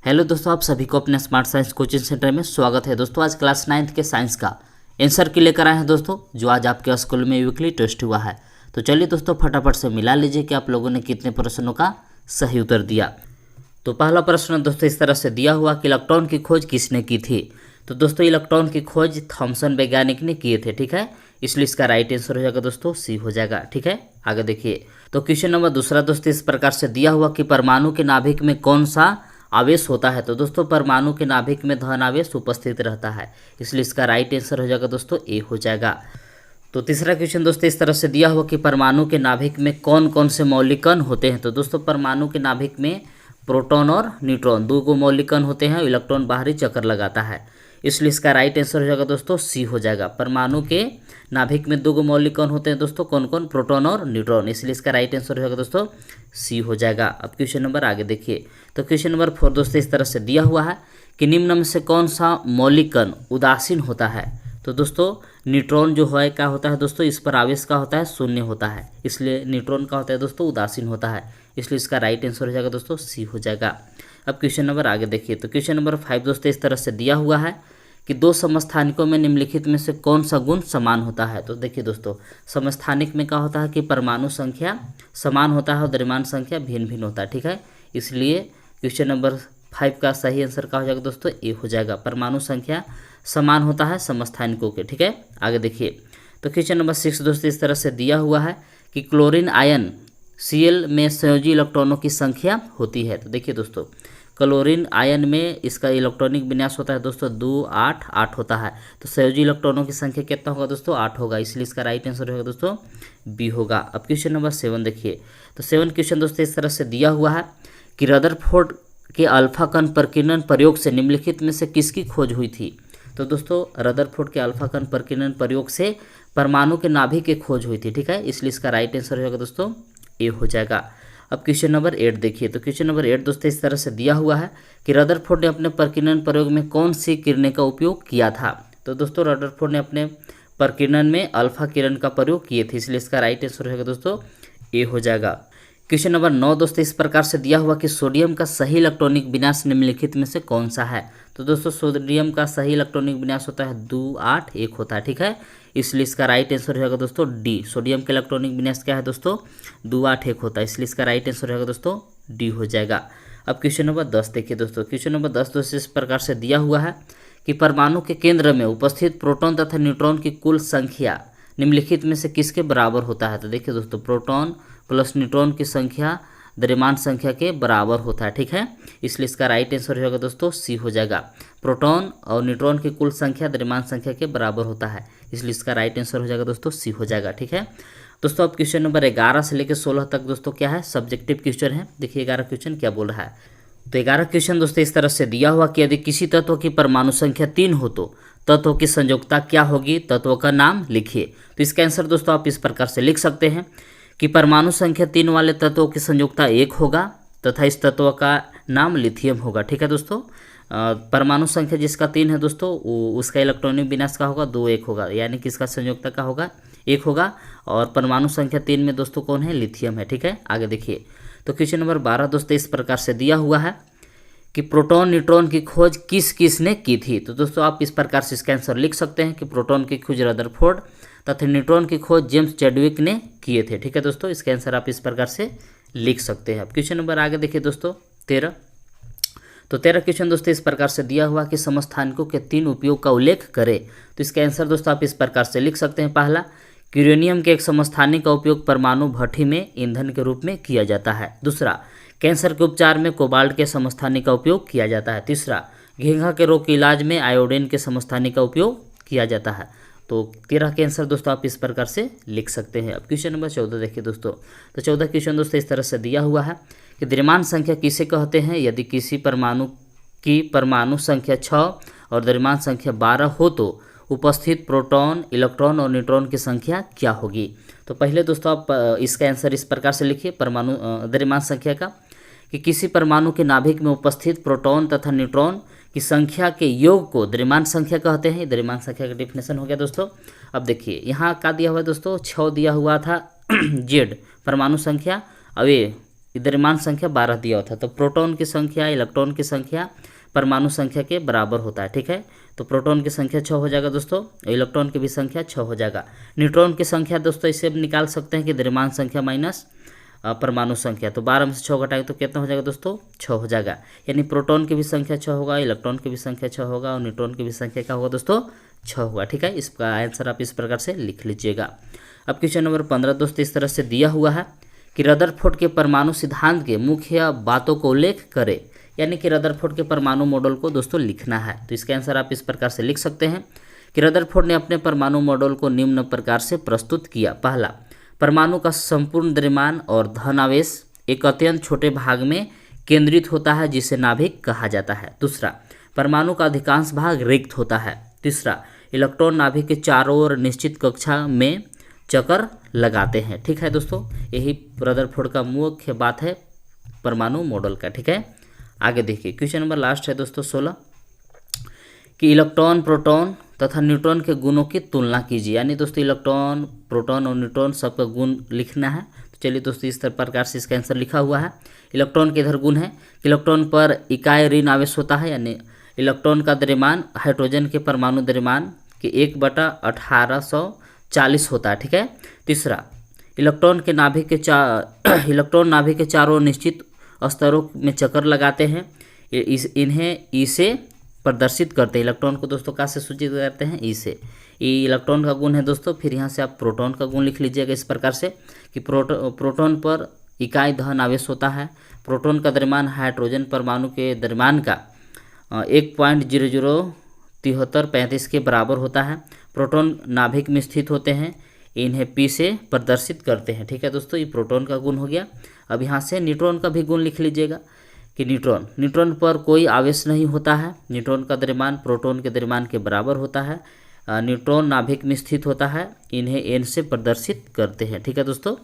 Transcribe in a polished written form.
Hello दोस्तों, आप सभी को अपने स्मार्ट साइंस कोचिंग सेंटर में स्वागत है। दोस्तों आज क्लास 9th के साइंस का आंसर की लेकर आए हैं दोस्तों, जो आज आपके स्कूल में वीकली टेस्ट हुआ है। तो चलिए दोस्तों फटाफट से मिला लीजिए कि आप लोगों ने कितने प्रश्नों का सही उत्तर दिया। तो पहला प्रश्न दोस्तों इस तरह से दिया हुआ कि इलेक्ट्रॉन की खोज किसने की थी। तो दोस्तों इलेक्ट्रॉन की खोज थॉमसन वैज्ञानिक ने किए थे, ठीक है। इसलिए इसका राइट आंसर हो जाएगा दोस्तों सी हो जाएगा, ठीक है। आगे देखिए, तो क्वेश्चन नंबर दूसरा दोस्तों इस प्रकार से दिया हुआ कि परमाणु के नाभिक में कौन सा आवेश होता है। तो दोस्तों परमाणु के नाभिक में धन आवेश उपस्थित रहता है, इसलिए इसका राइट आंसर हो जाएगा दोस्तों ए हो जाएगा। तो तीसरा क्वेश्चन दोस्तों इस तरह से दिया हुआ कि परमाणु के नाभिक में कौन कौन से मौलिक कण होते हैं। तो दोस्तों परमाणु के नाभिक में प्रोटॉन और न्यूट्रॉन दो मौलिक कण होते हैं, इलेक्ट्रॉन बाहरी चक्कर लगाता है, इसलिए इसका राइट आंसर हो जाएगा दोस्तों सी हो जाएगा। परमाणु के नाभिक में दो मौलिक कण होते हैं दोस्तों, कौन कौन, प्रोटॉन और न्यूट्रॉन, इसलिए इसका राइट आंसर हो जाएगा दोस्तों सी हो जाएगा। अब क्वेश्चन नंबर आगे देखिए, तो क्वेश्चन नंबर 4 दोस्तों इस तरह से दिया हुआ है कि निम्न में से कौन सा मौलिक कण उदासीन होता है। तो दोस्तों न्यूट्रॉन जो है क्या होता है दोस्तों, इस पर आवेश का होता है शून्य होता है, इसलिए न्यूट्रॉन का होता है दोस्तों उदासीन होता है, इसलिए इसका राइट आंसर हो जाएगा दोस्तों सी हो जाएगा। अब क्वेश्चन नंबर आगे देखिए, तो क्वेश्चन नंबर 5 दोस्तों इस तरह से दिया हुआ है कि दो समस्थानिकों में निम्नलिखित में से कौन सा गुण समान होता है। तो देखिए दोस्तों समस्थानिक में क्या होता है कि परमाणु संख्या समान होता है और द्रव्यमान संख्या भिन्न भिन्न होता है, ठीक है। इसलिए क्वेश्चन नंबर 5 का सही आंसर क्या हो जाएगा दोस्तों ए हो जाएगा। परमाणु संख्या समान होता है समस्थानिकों के, ठीक है। आगे देखिए, तो क्वेश्चन नंबर 6 दोस्तों इस तरह से दिया हुआ है कि क्लोरीन आयन Cl में संयोजी इलेक्ट्रॉनों की संख्या होती है। तो देखिए दोस्तों क्लोरीन आयन में इसका इलेक्ट्रॉनिक विन्यास होता है दोस्तों 2 8 8 होता है, तो संयोजी इलेक्ट्रॉनों की संख्या कितना होगा दोस्तों 8 होगा, इसलिए इसका राइट आंसर होगा दोस्तों बी होगा। अब क्वेश्चन नंबर 7 देखिए, तो 7 क्वेश्चन दोस्तों इस तरह से दिया हुआ है कि रदरफोर्ड के अल्फा कण प्रकीर्णन प्रयोग से निम्नलिखित में से किसकी खोज हुई थी। तो दोस्तों रदरफोर्ड के अल्फा कण प्रकीर्णन प्रयोग से परमाणु के नाभिक की खोज हुई थी, ठीक है, इसलिए इसका राइट आंसर होगा दोस्तों ए हो जाएगा। अब क्वेश्चन नंबर 8 देखिए, तो क्वेश्चन नंबर 8 दोस्तों इस तरह से दिया हुआ है कि रदरफोर्ड ने अपने प्रकीर्णन प्रयोग में कौन सी किरणें का उपयोग किया था। तो दोस्तों रदरफोर्ड ने अपने प्रकीर्णन में अल्फा किरण का प्रयोग किए थे, इसलिए इसका राइट आंसर होगा दोस्तों ए हो जाएगा। क्वेश्चन नंबर 9 दोस्तों इस प्रकार से दिया हुआ कि सोडियम का सही इलेक्ट्रॉनिक विन्यास निम्नलिखित में से कौन सा है। तो दोस्तों सोडियम का सही इलेक्ट्रॉनिक विन्यास होता है 2 8 1 होता है, ठीक है, इसलिए इसका राइट आंसर होगा दोस्तों डी। सोडियम का इलेक्ट्रॉनिक विन्यास क्या है दोस्तों 2 8 1 होता है, इसलिए इसका राइट आंसर होगा दोस्तों डी हो जाएगा। अब क्वेश्चन नंबर 10 देखिए दोस्तों, क्वेश्चन नंबर 10 दोस्तों इस प्रकार से दिया हुआ है कि परमाणु के केंद्र में उपस्थित प्रोटॉन तथा न्यूट्रॉन की कुल संख्या निम्नलिखित में से किसके बराबर होता है। तो देखिए दोस्तों प्रोटॉन प्लस न्यूट्रॉन की संख्या द्रव्यमान संख्या के बराबर होता है, ठीक है, इसलिए इसका राइट आंसर होगा दोस्तों सी हो जाएगा। प्रोटॉन और न्यूट्रॉन की कुल संख्या द्रव्यमान संख्या के बराबर होता है, इसलिए इसका राइट आंसर हो जाएगा दोस्तों सी हो जाएगा, ठीक है। दोस्तों अब क्वेश्चन नंबर 11 से लेकर 16 तक दोस्तों क्या है, सब्जेक्टिव क्वेश्चन है। देखिए 11 क्वेश्चन क्या बोल रहा है। तो 11 क्वेश्चन दोस्तों इस तरह से दिया हुआ कि यदि किसी तत्व की परमाणु संख्या 3 हो तो तत्व की संयोजकता क्या होगी, तत्व का नाम लिखिए। तो इसका आंसर दोस्तों आप इस प्रकार से लिख सकते हैं कि परमाणु संख्या 3 वाले तत्वों की संयोजकता 1 होगा तथा इस तत्व का नाम लिथियम होगा, ठीक है दोस्तों। परमाणु संख्या जिसका 3 है दोस्तों उसका इलेक्ट्रॉनिक विन्यास का होगा 2 1 होगा, यानी कि इसका संयोजकता का होगा 1 होगा, और परमाणु संख्या 3 में दोस्तों कौन है, लिथियम है, ठीक है। आगे देखिए, तो क्वेश्चन नंबर 12 दोस्तों इस प्रकार से दिया हुआ है कि प्रोटॉन न्यूट्रॉन की खोज किस किस ने की थी। तो दोस्तों आप इस प्रकार से इसका आंसर लिख सकते हैं कि प्रोटॉन की खोज रदरफोर्ड तथा न्यूट्रॉन की खोज जेम्स चैडविक ने किए थे, ठीक है दोस्तों, इसका आंसर आप इस प्रकार से लिख सकते हैं। अब क्वेश्चन नंबर आगे देखिए दोस्तों 13, तो 13 क्वेश्चन दोस्तों इस प्रकार से दिया हुआ कि समस्थानिकों के 3 उपयोग का उल्लेख करें। तो इसका आंसर दोस्तों आप इस प्रकार से लिख सकते हैं। पहला, यूरेनियम के एक समस्थानिक का उपयोग परमाणु भट्ठी में ईंधन के रूप में किया जाता है। दूसरा, कैंसर के उपचार में कोबाल्ट के समस्थानिक का उपयोग किया जाता है। तीसरा, घेंघा के रोग के इलाज में आयोडीन के समस्थानिक का उपयोग किया जाता है। तो 13 के आंसर दोस्तों आप इस प्रकार से लिख सकते हैं। अब क्वेश्चन नंबर 14 देखिए दोस्तों, तो 14 क्वेश्चन दोस्तों इस तरह से दिया हुआ है कि द्रव्यमान संख्या किसे कहते हैं यदि किसी परमाणु की परमाणु संख्या 6 और द्रव्यमान संख्या 12 हो तो उपस्थित प्रोटॉन इलेक्ट्रॉन और न्यूट्रॉन की संख्या क्या होगी। तो पहले दोस्तों आप इसका आंसर इस प्रकार से लिखिए परमाणु द्रव्यमान संख्या का, कि किसी परमाणु के नाभिक में उपस्थित प्रोटॉन तथा न्यूट्रॉन की संख्या के योग को द्रव्यमान संख्या कहते हैं। द्रव्यमान संख्या का डिफिनेशन हो गया दोस्तों। अब देखिए यहाँ क्या दिया हुआ है दोस्तों, 6 दिया हुआ था जेड परमाणु संख्या, अब ये द्रव्यमान संख्या 12 दिया होता है। तो प्रोटॉन की संख्या इलेक्ट्रॉन की संख्या परमाणु संख्या के बराबर होता है। ठीक है, तो प्रोटॉन की संख्या 6 हो जाएगा दोस्तों, इलेक्ट्रॉन की भी संख्या 6 हो जाएगा। न्यूट्रॉन की संख्या दोस्तों इसे निकाल सकते हैं कि द्रव्यमान संख्या माइनस परमाणु संख्या। तो 12 में से 6 घटाएंगे तो कितना हो जाएगा दोस्तों, 6 हो जाएगा। यानी प्रोटॉन की भी संख्या 6 होगा, इलेक्ट्रॉन की भी संख्या 6 होगा और न्यूट्रॉन की भी संख्या क्या होगा दोस्तों, 6 होगा। ठीक है, इसका आंसर आप इस प्रकार से लिख लीजिएगा। अब क्वेश्चन नंबर 15 दोस्तों इस तरह से दिया हुआ है कि रदरफोर्ड के परमाणु सिद्धांत के मुख्य बातों को उल्लेख करें। यानी कि रदरफोर्ड के परमाणु मॉडल को दोस्तों लिखना है। तो इसका आंसर आप इस प्रकार से लिख सकते हैं कि रदरफोर्ड ने अपने परमाणु मॉडल को निम्न प्रकार से प्रस्तुत किया। पहला, परमाणु का संपूर्ण द्रव्यमान और धन आवेश एक अत्यंत छोटे भाग में केंद्रित होता है जिसे नाभिक कहा जाता है। दूसरा, परमाणु का अधिकांश भाग रिक्त होता है। तीसरा, इलेक्ट्रॉन नाभिक के चारों ओर निश्चित कक्षा में चक्कर लगाते हैं। ठीक है दोस्तों, यही रदरफोर्ड का मुख्य बात है परमाणु मॉडल का। ठीक है, आगे देखिए क्वेश्चन नंबर लास्ट है दोस्तों 16 कि इलेक्ट्रॉन, प्रोटॉन तथा न्यूट्रॉन के गुणों की तुलना कीजिए। यानी दोस्तों इलेक्ट्रॉन, प्रोटॉन और न्यूट्रॉन सबका गुण लिखना है। तो चलिए दोस्तों इस प्रकार से इसका आंसर लिखा हुआ है। इलेक्ट्रॉन के इधर गुण है, इलेक्ट्रॉन पर इकाई ऋण आवेश होता है। यानी इलेक्ट्रॉन का द्रव्यमान हाइड्रोजन के परमाणु द्रव्यमान के 1/1840 होता है। ठीक है। तीसरा, इलेक्ट्रॉन इलेक्ट्रॉन नाभिक के चारों निश्चित स्तरों में चक्कर लगाते हैं। इन्हें ई से प्रदर्शित करते हैं। इलेक्ट्रॉन को दोस्तों कहाँ से सूचित करते हैं, ई से। ई इलेक्ट्रॉन का गुण है दोस्तों। फिर यहाँ से आप प्रोटॉन का गुण लिख लीजिएगा इस प्रकार से कि प्रोटॉन पर इकाई धन आवेश होता है। प्रोटॉन का द्रव्यमान हाइड्रोजन परमाणु के द्रव्यमान का 1.007335 के बराबर होता है। प्रोटॉन नाभिक में स्थित होते हैं, इन्हें पी से प्रदर्शित करते हैं। ठीक है दोस्तों, ये प्रोटॉन का गुण हो गया। अब यहाँ से न्यूट्रॉन का भी गुण लिख लीजिएगा कि न्यूट्रॉन पर कोई आवेश नहीं होता है। न्यूट्रॉन का द्रव्यमान प्रोटॉन के द्रव्यमान के बराबर होता है। न्यूट्रॉन नाभिक में स्थित होता है, इन्हें एन से प्रदर्शित करते हैं। ठीक है दोस्तों।